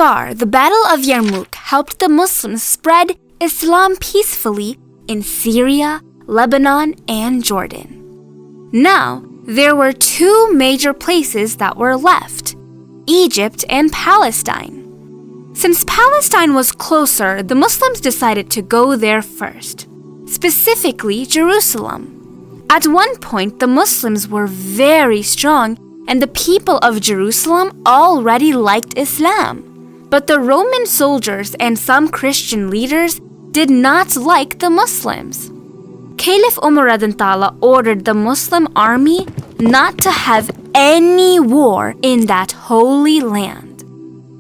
far, the Battle of Yarmouk helped the Muslims spread Islam peacefully in Syria, Lebanon, and Jordan. Now, there were two major places that were left: Egypt and Palestine. Since Palestine was closer, the Muslims decided to go there first, specifically Jerusalem. At one point, the Muslims were very strong, and the people of Jerusalem already liked Islam. But the Roman soldiers and some Christian leaders did not like the Muslims. Caliph Umar ordered the Muslim army not to have any war in that holy land.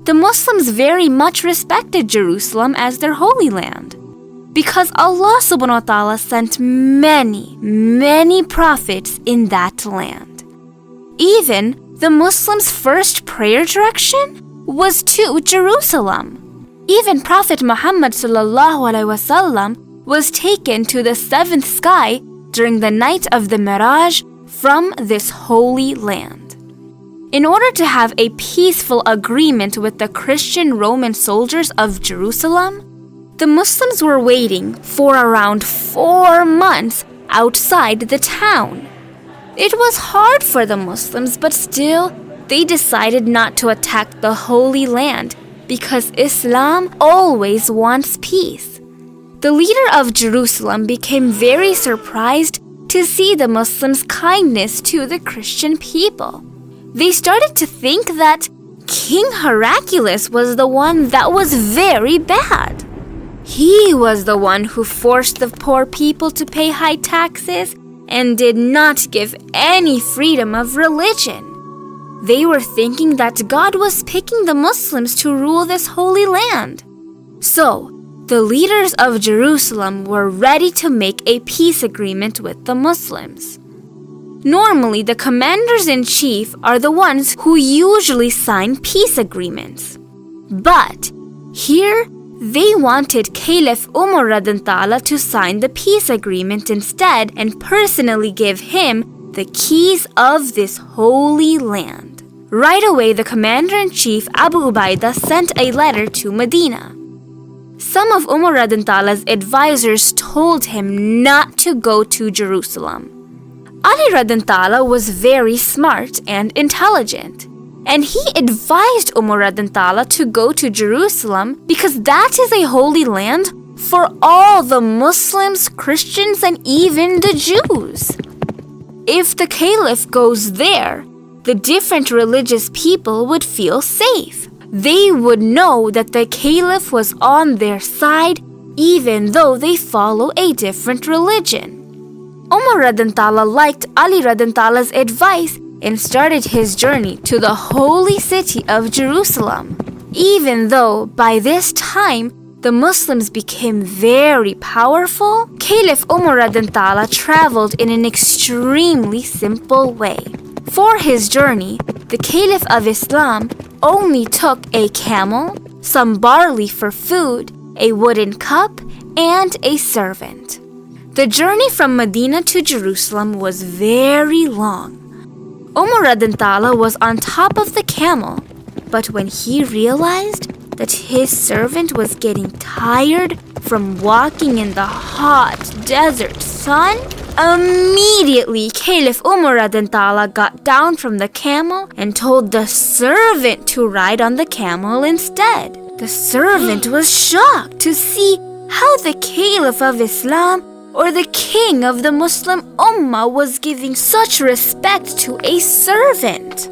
The Muslims very much respected Jerusalem as their holy land, because Allah subhanahu wa ta'ala sent many prophets in that land. Even the Muslims' first prayer direction was to Jerusalem. Even Prophet Muhammad ﷺ was taken to the seventh sky during the night of the Miraj from this holy land. In order to have a peaceful agreement with the Christian Roman soldiers of Jerusalem, the Muslims were waiting for around 4 months outside the town. It was hard for the Muslims, but still, they decided not to attack the Holy Land because Islam always wants peace. The leader of Jerusalem became very surprised to see the Muslims' kindness to the Christian people. They started to think that King Heraclius was the one that was very bad. He was the one who forced the poor people to pay high taxes and did not give any freedom of religion. They were thinking that God was picking the Muslims to rule this holy land. So, the leaders of Jerusalem were ready to make a peace agreement with the Muslims. Normally, the commanders-in-chief are the ones who usually sign peace agreements. But here, they wanted Caliph Umar to sign the peace agreement instead and personally give him the keys of this holy land. Right away, the commander-in-chief Abu Ubaidah sent a letter to Medina. Some of Umar advisors told him not to go to Jerusalem. Ali was very smart and intelligent, and he advised Umar to go to Jerusalem because that is a holy land for all the Muslims, Christians, and even the Jews. If the caliph goes there, the different religious people would feel safe. They would know that the caliph was on their side even though they follow a different religion. Umar liked Ali advice and started his journey to the holy city of Jerusalem. Even though by this time the Muslims became very powerful, Caliph Umar traveled in an extremely simple way. For his journey, the Caliph of Islam only took a camel, some barley for food, a wooden cup, and a servant. The journey from Medina to Jerusalem was very long. Umar was on top of the camel, but when he realized that his servant was getting tired from walking in the hot desert sun, immediately Caliph Umar got down from the camel and told the servant to ride on the camel instead. The servant was shocked to see how the Caliph of Islam or the king of the Muslim Ummah was giving such respect to a servant.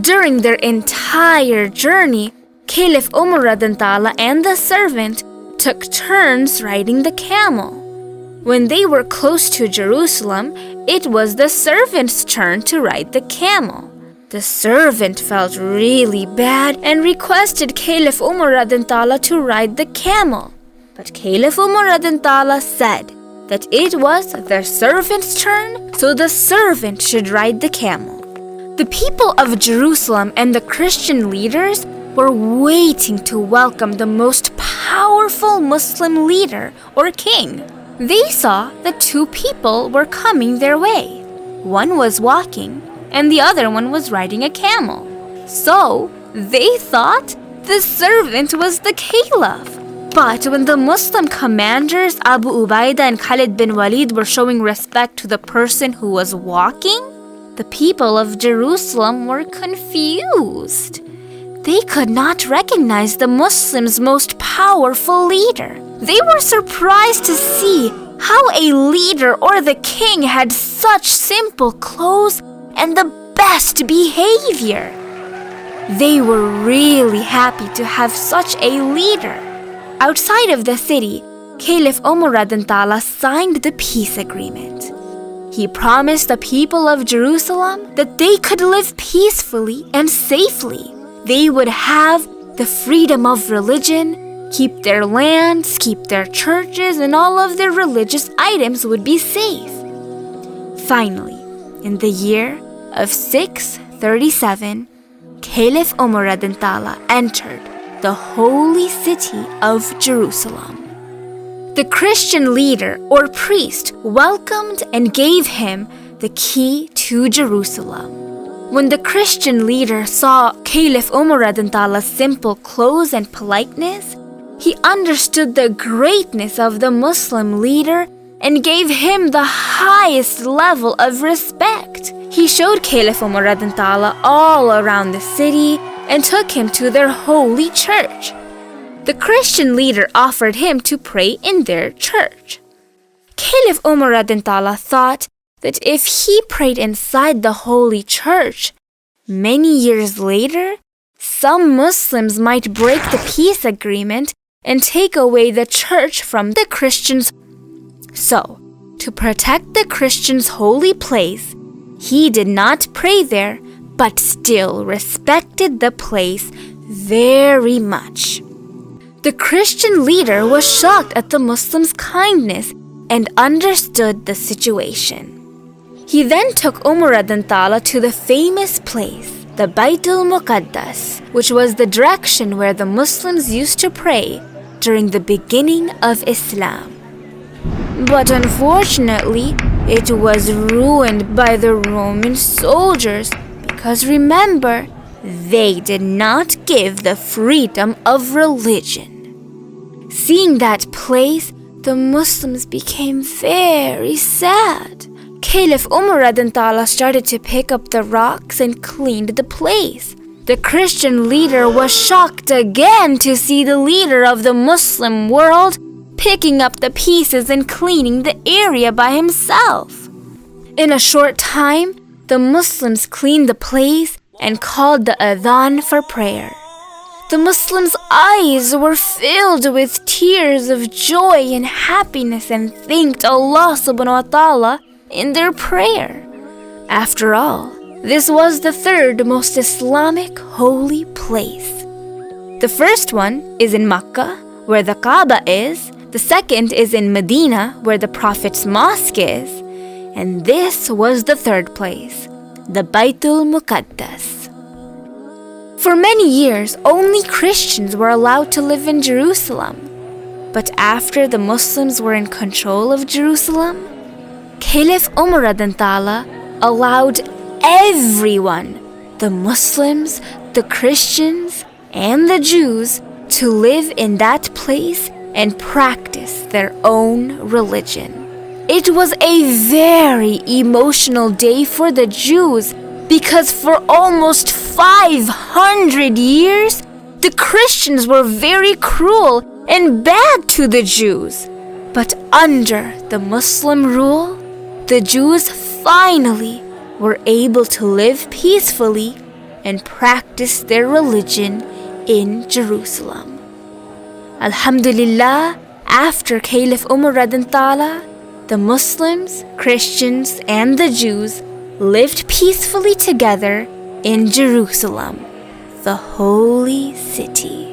During their entire journey, Caliph Umar and the servant took turns riding the camel. When they were close to Jerusalem, it was the servant's turn to ride the camel. The servant felt really bad and requested Caliph Umar to ride the camel. But Caliph Umar said that it was the servant's turn, so the servant should ride the camel. The people of Jerusalem and the Christian leaders were waiting to welcome the most powerful Muslim leader or king. They saw that two people were coming their way. One was walking, and the other one was riding a camel. So, they thought The servant was the caliph. But when the Muslim commanders Abu Ubaidah and Khalid bin Walid were showing respect to the person who was walking, the people of Jerusalem were confused. They could not recognize the Muslims' most powerful leader. They were surprised to see how a leader or the king had such simple clothes and the best behavior. They were really happy to have such a leader. Outside of the city, Caliph Umar radhiyallahu signed the peace agreement. He promised the people of Jerusalem that they could live peacefully and safely. They would have the freedom of religion, keep their lands, keep their churches, and all of their religious items would be safe. Finally, in the year of 637, Caliph Umar radhiyallahu entered the holy city of Jerusalem. The Christian leader or priest welcomed and gave him the key to Jerusalem. When the Christian leader saw Caliph Umar radhiyallahu simple clothes and politeness, he understood the greatness of the Muslim leader and gave him the highest level of respect. He showed Caliph Umar radhiyallahu all around the city and took him to their holy church. The Christian leader offered him to pray in their church. Caliph Umar radhiyallahu thought that if he prayed inside the holy church, many years later, some Muslims might break the peace agreement and take away the church from the Christians. So, to protect the Christians' holy place, he did not pray there, but still respected the place very much. The Christian leader was shocked at the Muslims' kindness and understood the situation. He then took Umar radhiyallahu to the famous place, the Baytul Muqaddas, which was the direction where the Muslims used to pray during the beginning of Islam. But unfortunately, it was ruined by the Roman soldiers because remember, they did not give the freedom of religion. Seeing that place, the Muslims became very sad. Caliph Umar radhiyallahu started to pick up the rocks and cleaned the place. The Christian leader was shocked again to see the leader of the Muslim world picking up the pieces and cleaning the area by himself. In a short time, the Muslims cleaned the place and called the adhan for prayer. The Muslims' eyes were filled with tears of joy and happiness and thanked Allah subhanahu wa ta'ala in their prayer. After all, this was the third most Islamic holy place. The first one is in Makkah, where the Kaaba is. The second is in Medina, where the Prophet's mosque is. And this was the third place, the Baytul Muqaddas. For many years, only Christians were allowed to live in Jerusalem. But after the Muslims were in control of Jerusalem, Caliph Umar radhiyallahu allowed everyone, the Muslims, the Christians, and the Jews, to live in that place and practice their own religion. It was a very emotional day for the Jews because for almost 500 years, the Christians were very cruel and bad to the Jews. But under the Muslim rule, the Jews finally were able to live peacefully and practice their religion in Jerusalem. Alhamdulillah, after Caliph Umar radhiyallahu, the Muslims, Christians, and the Jews lived peacefully together in Jerusalem, the holy city.